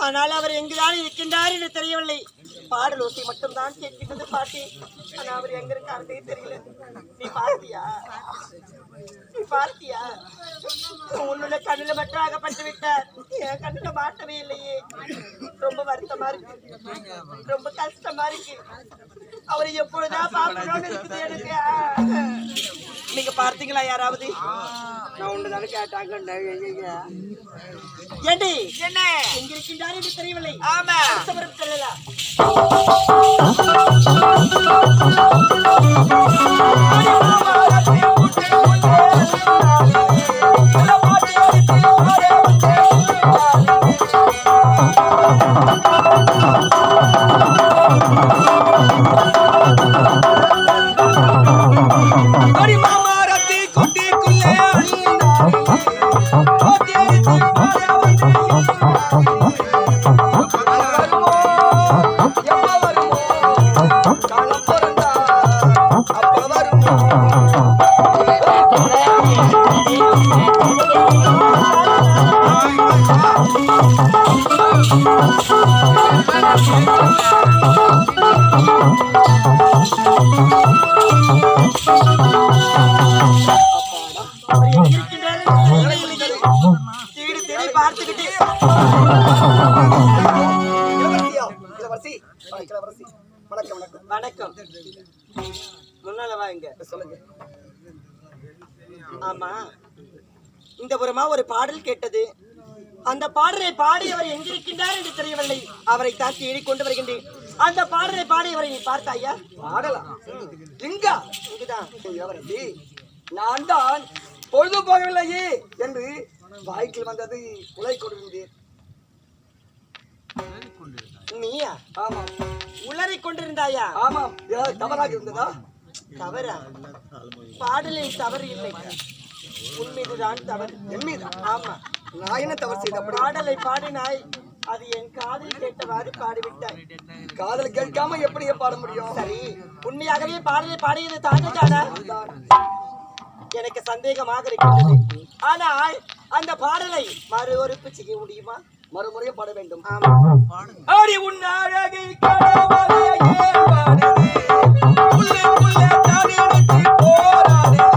ஆனால் அவர் எங்குதான் இருக்கின்றார் என்று தெரியவில்லை. பாடல் ஓசை மட்டும் தான் கேட்கின்றது பாட்டி. ஆனா அவர் எங்க இருக்காருன்னே தெரியல. நீ பார்த்தியா? நீ பார்த்தியா? உன்னுடைய கண்ணில மட்டும் அகப்பட்டு விட்டார். என் கண்ணில மாட்டவே இல்லையே. ரொம்ப வருத்தமா இருக்கு, ரொம்ப கஷ்டமா இருக்கு. அவரை எப்பொழுதான் பார்க்கணும்னு இருக்குது எனக்கு. நீங்க பார்த்தீங்களா யாராவது? நான் ஒண்ணுதானே கேட்டாங்க. ஏண்டி என்ன எங்க இருக்கின்றார் என்று தெரியவில்லை. ஆமா தெரியல. வணக்கம். முன்னால வாங்க சொல்லுங்க. ஆமா, இந்த புறமா ஒரு பாடல் கேட்டது. அந்த பாடலை பாடியவர் எங்கிருக்கின்றார் என்று தெரியவில்லை. அவரை தான் தேடி கொண்டு வருகின்றேன். அந்த பாடலை பாடியவரை நீ பார்த்தாயா? பாடலாம் இங்கா? இங்குதான். நான் தான் பொழுது போகவில்லையே என்று வாய்க்கில் வந்தது உலை கொண்டிருந்தேன். நீயா? ஆமாம். உளறி கொண்டிருந்தாயா? ஆமாம். தவறாக இருந்ததா? தவறா? பாடலில் தவறு இல்லை, உன் மீதுதான் தவறு. என் மீது? ஆமா. நான் என்ன தவறு செய்த? பாடலை பாடினாய், அது என் காதில் கேட்டவாறு பாடிவிட்டாய். காதல் கேட்காம எப்படியே பாட முடியும்? சரி, உண்மையாகவே பாடலை பாடியது தானே? எனக்கு சந்தேகமாக இருக்கிறது. ஆனால் அந்த பாடலை மறு ஒரு செய்ய முடியுமா? மறுமுறையே பாட வேண்டும். ஆடி உன் அழகை கணவரையே பாடுதே, உள்ளுக்குள்ள தானியத்தை போராடுதே.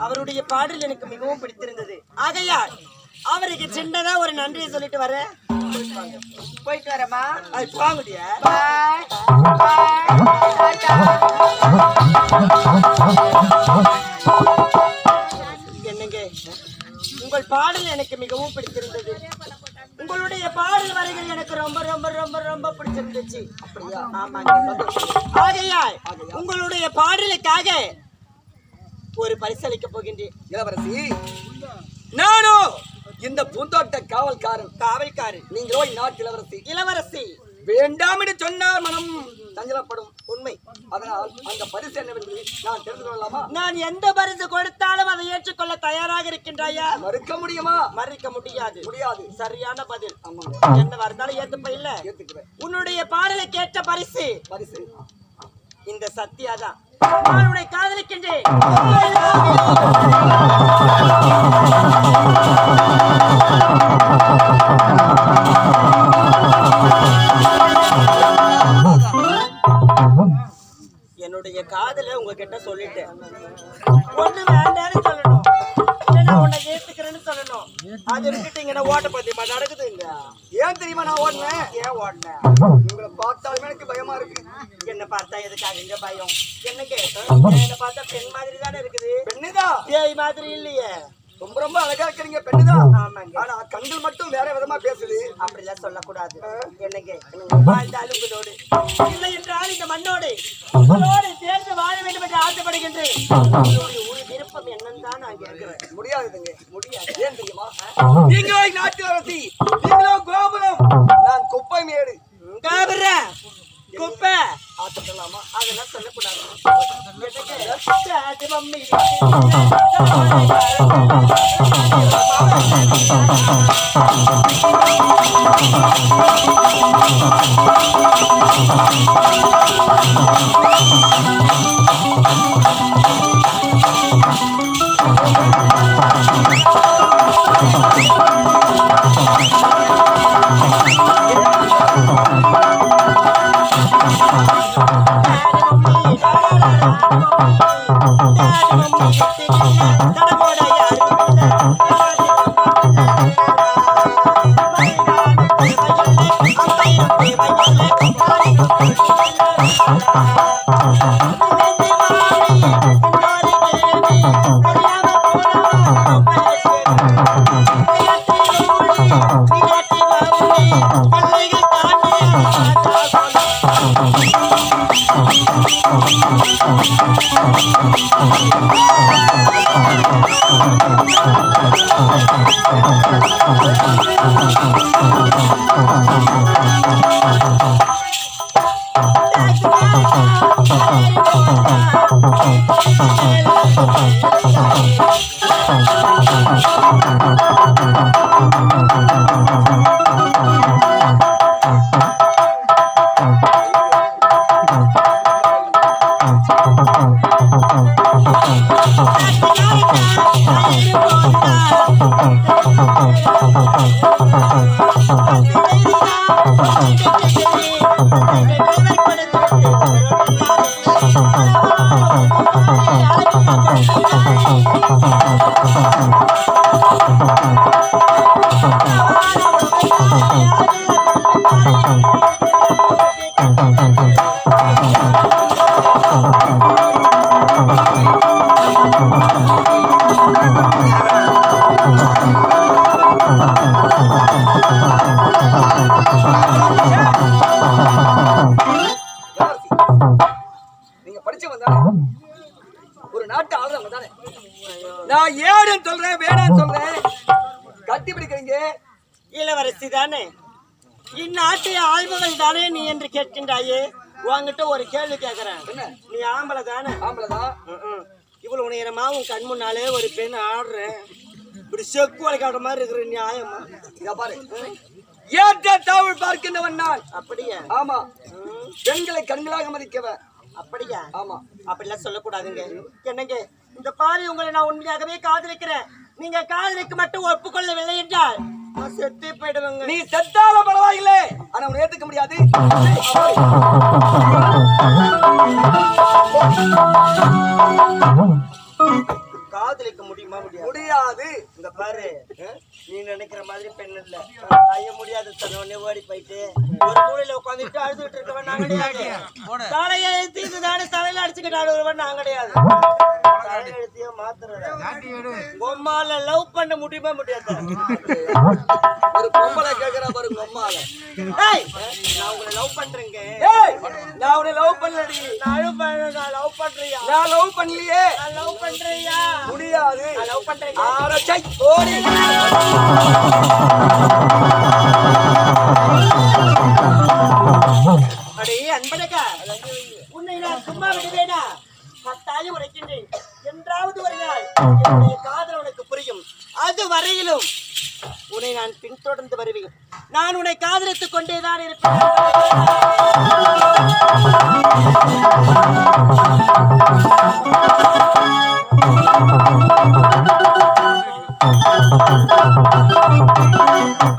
அவருடைய பாடல் எனக்கு மிகவும் பிடித்திருந்தது. ஆகையால் அவருக்கு சின்னதா ஒரு நன்றியை சொல்லிட்டு வரேன். போயிட்டு வரமா? போகக்கூடிய என்னங்க, உங்கள் பாடல் எனக்கு மிகவும் பிடித்திருந்தது. உங்களுடைய பாடல் வரிகள் எனக்கு ரொம்ப ரொம்ப ரொம்ப ரொம்ப பிடிச்சிருந்துச்சு. அப்படியா? ஆமாங்க. ஆகையால் உங்களுடைய பாடலுக்காக ஒரு பரிசளிக்க போகின்றேன். இளவரசி, நானோ இந்த பூந்தோட்ட காவல்காரன். நீங்களோ இந்நாட்டு இளவரசி. இளவரசி வேண்டாம் என்று சொன்னால் மனம் சஞ்சலப்படும். உண்மை. அதனால் அந்த பரிசு என்னவென்று நான் தெரிந்து கொள்ளலாமா? நான் எந்த பரிசு கொடுத்தாலும் அதை ஏற்றுக்கொள்ள தயாராக இருக்கின்றாயா? மறுக்க முடியுமா? மறுக்க முடியாது. சரியான பதில். ஆமா, என்ன இருந்தாலும் ஏத்துப்ப இல்ல. ஏத்துக்கிறேன். உன்னுடைய பாடலை கேட்ட பரிசு இந்த சத்தியாதான். நான் உன்னை காதலிக்கின்றேன். என்னுடைய காதலை உங்ககிட்ட சொல்லிட்டேன். ஒண்ணு வேண்டான்னு சொல்லணும், இல்லைன்னா உன்னை ஏத்துக்கிறேன்னு சொல்லணும். அது இருக்கட்டீங்கன்னா ஓட்ட பத்தியமா நடக்குதுங்க. ஏன் தெரியுமா நான் ஓடினேன்? ஏன் ஓடினேன்? உங்களை பார்த்தாலுமே எனக்கு பயமா இருக்கு. என்ன பார்த்தா எதுக்காக இங்க பயம்? என்ன கேட்டோம்? என்ன பார்த்தா பெண் மாதிரி தானே இருக்குது. பெண்ணுதான். பேய் மாதிரி இல்லையே. ரொம்ப ரொம்ப அழகா இருக்கிறீங்க. பெண்ணுதான். ஆமாங்க. ஆனா கண்கள் மட்டும் வேற விதமா பேசுது. அப்படிலாம் சொல்லக்கூடாது. என்னங்க வாழ்ந்தாலும் உங்களோடு இல்லை என்றால் இந்த மண்ணோடு உங்களோடு சேர்ந்து வாழ வேண்டும் என்று ஆசைப்படுகின்றேன். உங்களுடைய ஒரு விருப்பம் என்னன்னு தான் நான் கேட்கிறேன். முடியாதுங்க. முடியாது. ஏன் தெரியுமா? நீங்களோ நாட்டு அரசி, நீங்களோ கோபுரம், நான் குப்பை மேடு. கோபுரம் குப்பை ஆசைப்படலாமா? அதெல்லாம் சொல்லக்கூடாது. மம்மி நீங்க படிச்சவன் தானே? ஒரு நாட்டு ஆளுநர் தானே? நான் ஏடுன்னு சொல்றேன், வேணான்னு சொல்றேன், கட்டி பிடிக்கிறீங்க. இளவரசி தானே, இந்நாட்டு ஆள்பவர்கள் தானே நீ என்று கேட்கின்றாயே. உன்கிட்ட ஒரு கேள்வி கேட்கிறேன். நீ ஆம்பளை தானே? ஆம்பளைதான். இவ்வளவு நேரமா உன் கண் முன்னாலே ஒரு பெண் ஆடுறேன், இப்படி செக்கு வளைக்காடுற மாதிரி இருக்கிற நியாயமா? இங்க பாரு, ஏற்ற தாவல் பார்க்கின்றவன் நான். அப்படியா? ஆமா. பெண்களை கண்களாக மதிக்கவன். அப்படியா? ஆமா. அப்படிலாம் சொல்லக்கூடாதுங்க. என்னங்க, இந்த பாரி உங்களை நான் உண்மையாகவே காதலிக்கிறேன். நீங்க காதலிக்கு மட்டும் ஒப்புக்கொள்ளவில்லை என்றால் நான் செத்து போயிடுவேங்க. நீ செத்தால பரவாயில்லை, ஆனா உன்னை ஏத்துக்க முடியாது. காதலிக்க முடியுமா? முடியாது. முடியாது. இந்த பாரு, நீ நினைக்கிற மாதிரி பெண் இல்ல. ஐய முடியாது. சொன்ன உடனே ஓடி போயிட்டு ஒரு மூலையில உட்காந்துட்டு அழுதுட்டு இருக்கவன் நான் கிடையாது. தலையை தீர்த்து தானே தலையில அடிச்சுக்கிட்டு ஆடுவன் நான் கிடையாது. தலையில எடுத்தியோ மாத்துறேன் பொம்மால லவ் பண்ண முடியுமா முடியாது. ஒரு பொம்பளை கேக்குறா பாருங்க அம்மால. நான் உங்களை லவ் பண்றேங்க. நான் உன்னை லவ் பண்ணலடி. நான் லவ் பண்றியா? நான் லவ் பண்ணலையே. நான் லவ் பண்றியா? முடியாது. நான் லவ் பண்றேன். ஆரச்சை ஓடி. அடே அன்பனக்கா, உன்னை நான் சும்மா விடுவேனா? கட்டாயம் உரைக்கின்றேன். என்றாவது ஒரு நாள் என்னுடைய காதல் உனக்கு புரியும். அது வரையிலும் உன்னை நான் பின்தொடர்ந்து வருவேன். நான் உன்னை காதலித்துக் கொண்டேதான் இருப்பேன்.